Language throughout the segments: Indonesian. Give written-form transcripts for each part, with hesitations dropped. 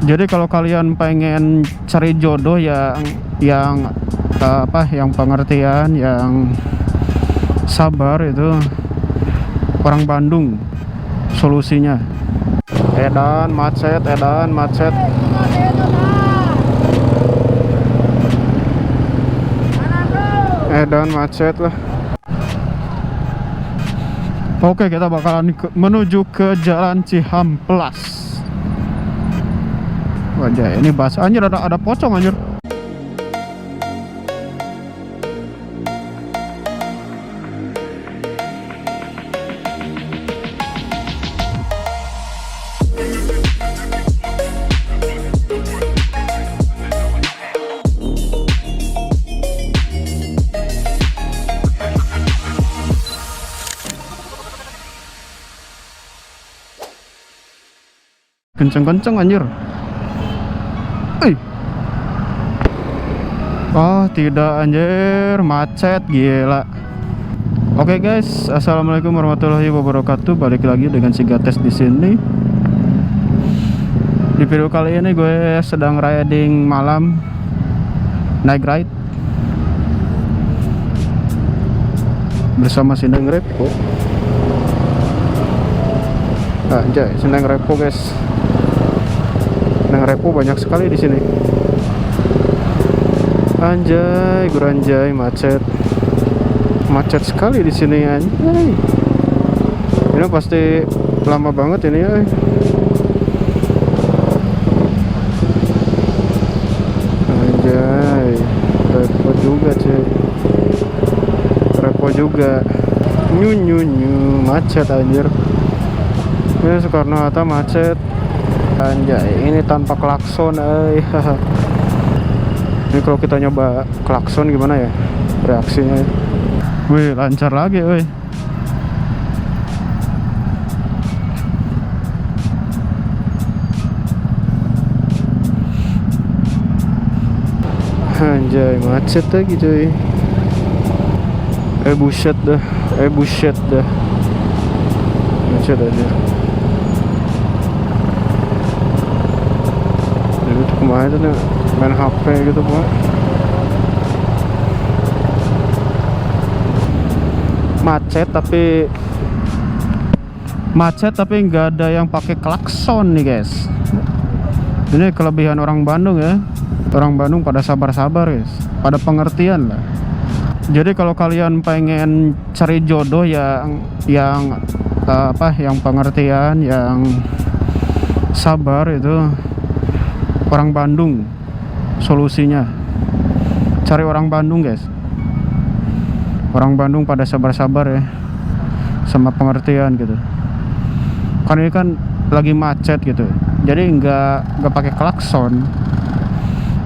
Jadi kalau kalian pengen cari jodoh yang yang pengertian, yang sabar, itu orang Bandung solusinya. Edan macet, edan macet. Edan macet lah. Oke, kita bakalan menuju ke Jalan Cihamplas. Wajah, ini basah anjir, ada pocong anjir. Kenceng-kenceng anjir. Oh tidak anjir, macet gila. Oke guys, assalamualaikum warahmatullahi wabarakatuh. Balik lagi dengan si Gates di sini. Di video kali ini gue sedang riding malam, night ride bersama si Neng Repo. Anjay, si Neng Repo guys. Neng Repo banyak sekali di sini. Anjay, guranjay, macet sekali di sini anjay. Ini pasti lama banget ini ya. Anjay, repot juga cuy. Repot juga. Nyu macet anjir. Ini Soekarno-Hatta macet. Anjay, ini tanpa klakson. Ini kalau kita nyoba klakson gimana ya reaksinya? Wih, lancar lagi, wih. Anjay, macet lagi cuy. Buset dah. Macet aja. Jadi itu kemana nih? Main HP gitu Pak. Macet tapi nggak ada yang pakai klakson nih guys. Ini kelebihan orang Bandung ya. Orang Bandung pada sabar-sabar guys, pada pengertian lah. Jadi kalau kalian pengen cari jodoh yang pengertian, yang sabar, itu orang Bandung solusinya. Cari orang Bandung guys. Orang Bandung pada sabar-sabar ya, sama pengertian gitu. Kan ini kan lagi macet gitu, jadi nggak pakai klakson.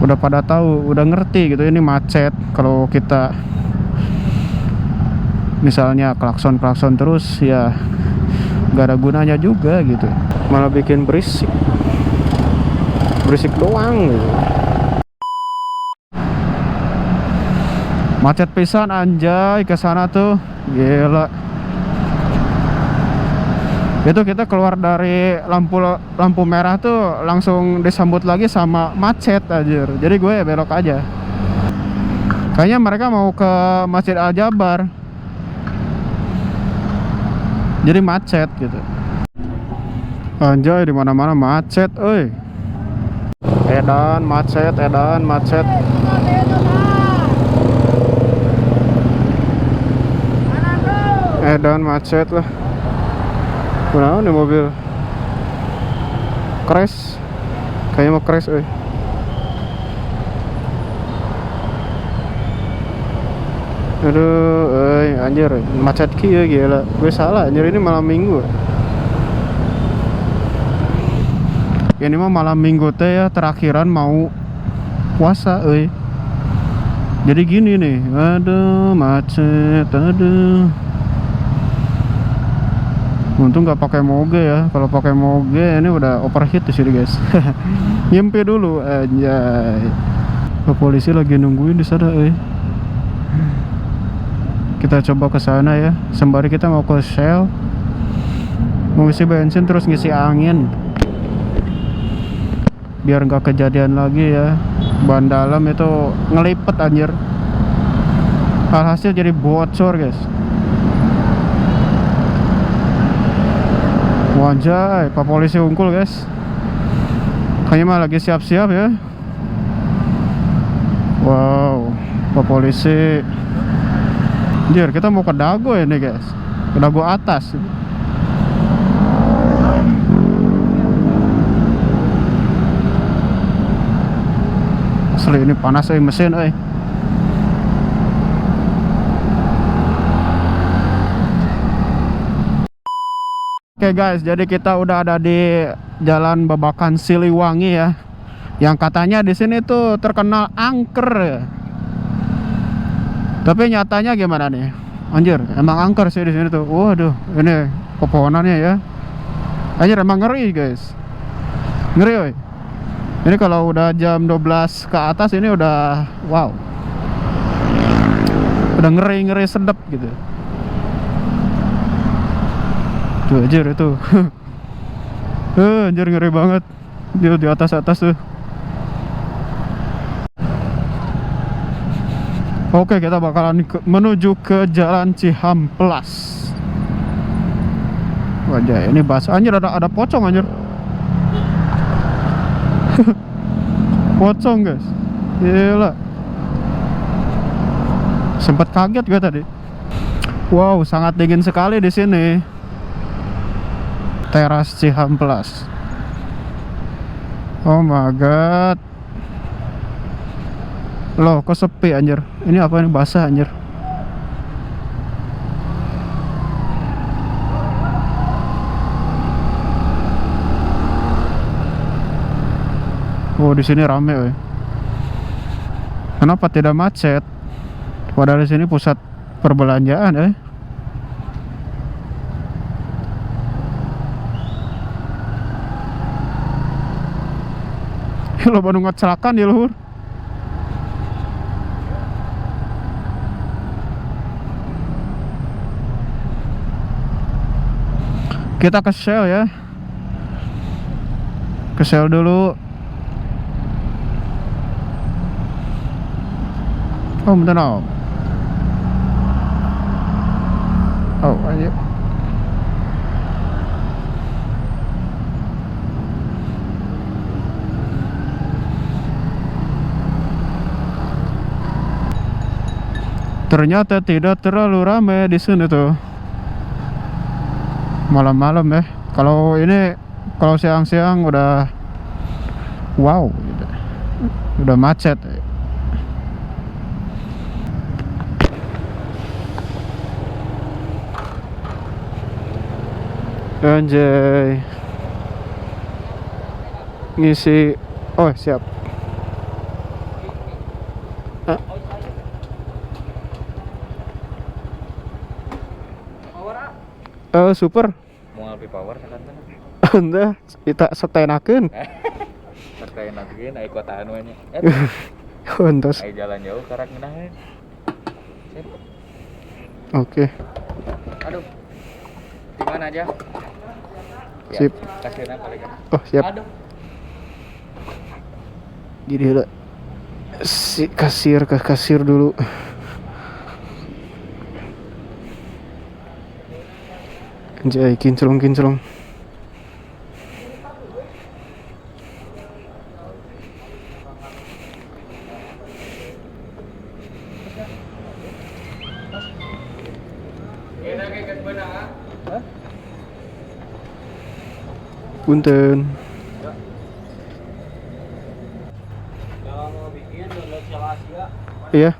Udah pada tahu, udah ngerti gitu ini macet. Kalau kita misalnya klakson terus ya nggak ada gunanya juga gitu, malah bikin berisik doang gitu. Macet pisan anjay ke sana tuh, gila. Itu kita keluar dari lampu merah tuh langsung disambut lagi sama macet anjir. Jadi gue belok aja. Kayaknya mereka mau ke Masjid Al-Jabar. Jadi macet gitu. Anjay, di mana-mana macet, euy. Edan macet. Edan macet lah. Kenapa nih mobil? Crash. Kayaknya mau crash, euy. Aduh, anjir, macet kieu gila. Gue salah, anjir, ini malam minggu. Ini mah malam minggu teh ya, terakhiran mau puasa, euy. Jadi gini nih, aduh macet, aduh. Untung nggak pakai moge ya. Kalau pakai moge ini udah overheat di sini guys. Nyempe dulu, anjay. Polisi lagi nungguin di sana, Kita coba ke sana ya. Sembari kita mau ke Shell, mau isi bensin terus ngisi angin. biar nggak kejadian lagi ya. Ban dalam itu ngelipet anjir, alhasil jadi bocor guys. Wajah Pak Polisi unggul guys, kayaknya mah lagi siap-siap ya. Wow, Pak Polisi. Anjir, kita mau ke Dago ini guys, ke Dago atas. Asli ini panas mesin Oke guys, jadi kita udah ada di Jalan Babakan Siliwangi ya. Yang katanya di sini tuh terkenal angker ya. Tapi nyatanya gimana nih? Anjir, emang angker sih di sini tuh. Waduh, ini pepohonannya ya. Anjir, emang ngeri guys. Ngeri woy. Ini kalau udah jam 12 ke atas ini udah wow. Udah ngeri-ngeri sedap gitu. Tuh anjir itu. Anjir ngeri banget. Dia di atas-atas tuh. Oke, kita bakalan menuju ke Jalan Cihamplas. Wajah, ini basah anjir, ada pocong anjir. Pocong guys, gila, sempat kaget gue tadi. Wow, sangat dingin sekali di sini. Teras Cihamplas. Oh my god. Loh, kok sepi anjir. Ini apa ini, basah anjir. Oh, di sini rame, woy. Kenapa tidak macet? Padahal di sini pusat perbelanjaan, Lo baru ngecelakan di luhur. Kita ke Shell ya. Ke Shell dulu. Oh bentar, oh ayo. Ternyata tidak terlalu ramai di sini tuh. Malam-malam ya. Kalau ini, kalau siang-siang udah wow gitu. Udah macet. Anjay, ngisi. Oh siap. Super. Mau ngambil power sekarang. Anda kita setenakeun. Setenakeun aya kota anu nya. Ontos. Aya jalan jauh karek ngeunah. Sip. Oke. Aduh. Di mana aja? Sip. Kasirna paling. Oh, siap. Aduh. Jadi udah si kasir ke kasir dulu. Anjay, kinclong. Punten. Kalau mau bikin download Asia. Iya.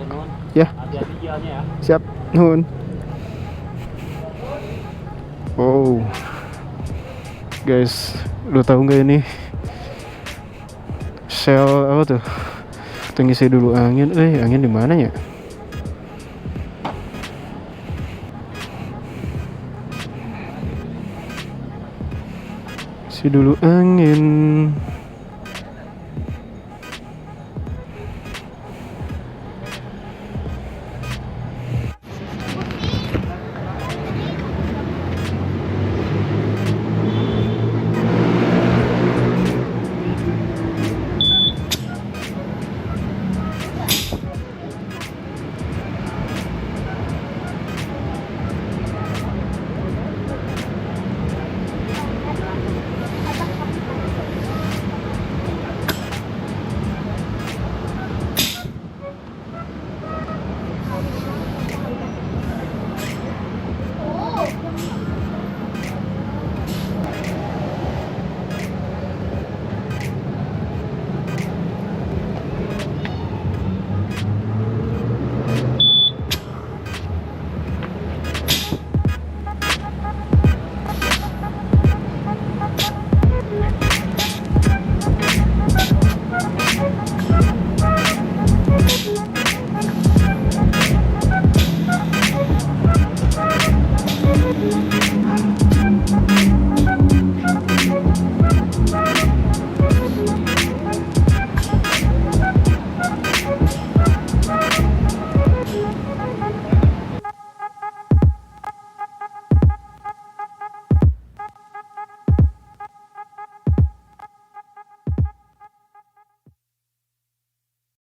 Nun. Ya. Hati-hati jalannya ya. Siap. Nun. Oh. Guys, lu tahu nggak ini? Shell apa tuh? Kita ngisi dulu angin. Angin di mana ya? Isi dulu angin.